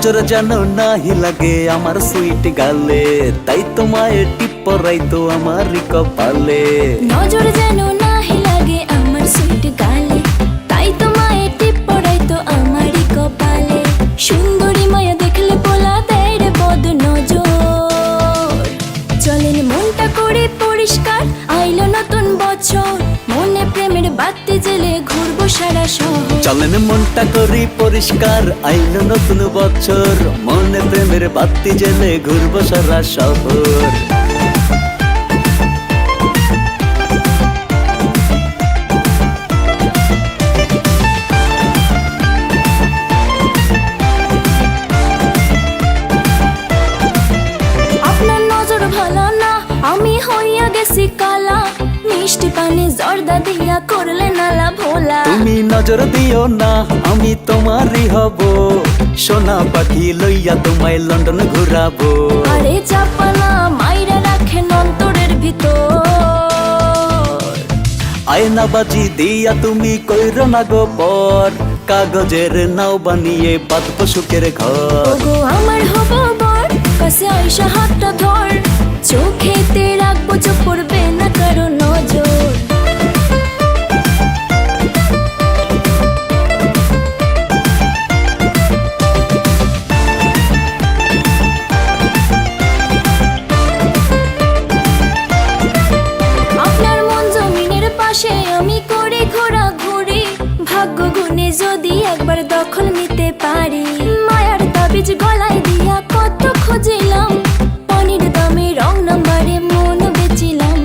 নজর যেন নাহি লাগে আমার সুইট গালে, তাই তোমায় টিপ পরাইতো আমার কপালে। নজর যেন নাহি লাগে আমার সুইট গালে, তাই তোমায় টিপ পরাইতো আমারই কপালে। সুন্দরী মায়া দেখলে পোলা দেয় রে বদ নজর। চলেন মনটা করে পরিষ্কার, আইলো নতুন বছর, মনে প্রেমের বাতি জেলে ঘুরবো সারা শহর। চলেন মনটা করি পরিষ্কার, আইলো নতুন বছর, মনে প্রেমের বাতি জেলে ঘুরবো সারা শহর। আপনার নজর ভালো না, আমি হইয়া গেছি কালা, মিষ্টি পানি জর্দা দিয়া করলে নালা ভোলা। তুমি নজর দিও না, আমি তোমারই হব, সোনা পাখি লইয়া তোমায় লন্ডন ঘুরাবো। আরে চাপানা মাইরা রাখেন অন্তরের ভিতর। আয়নাবাজি দিয়া তুমি কইরো না গো পর, কাগজের নাও বানিয়ে বাঁধবো সুখের ঘর। ওগো আমার হব বর, কাছে আইসা হাতটা ধর, চোখেতে রাখবো চোখ পড়বে না কারো নজর। আপনার মন জমিনের পাশে আমি করে ঘোরাঘুরি, ভাগ্য গুণে যদি একবার দখল নিতে পারি। মায়ার তাবিজ গলায় দিয়া কত খুঁজিলাম, পানির দামে রং নাম্বারে মন বেচিলাম।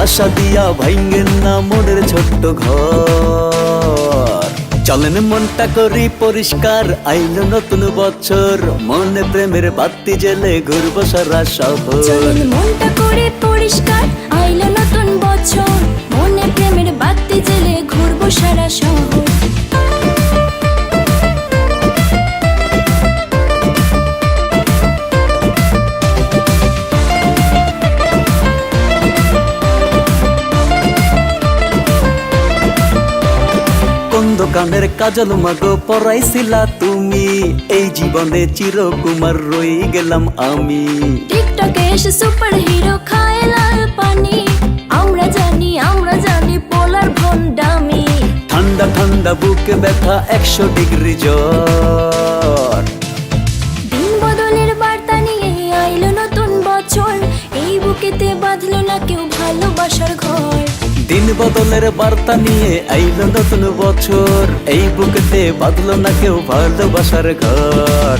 আশা দিয়া ভাঙ্গেন না মনের ছোট্ট ঘর। চলেন মনটা করি পরিষ্কার, আইলো নতুন বছর, মনে প্রেমের বাতি জেলে ঘুরবো সারা শহর। চলেন মনটা করে পরিষ্কার, আইলো নতুন বছর, মনে প্রেমের বাতি জেলে ঘুরবো সারা শহর। কোন দোকানের কাজল মাগো পরাইছিলা তুমি, এই জীবনে চিরকুমার রই গেলাম আমি। টিকটকে এসে সুপার হিরো খায় লাল পানি, আমরা জানি পোলার ভন্ডামি। ঠান্ডা ঠান্ডা বুকে ব্যথা 100 ডিগ্রি জ্বর। দিন বদলের বার্তা নিয়ে আইলো নতুন বছর, এই বুকেতে বাঁধলো না কেউ ভালোবাসার ঘর। দিন বদলের বার্তা নিয়ে আইলো নতুন বছর, এই বুকেতে বাঁধলো না কেউ ভালোবাসার ঘর।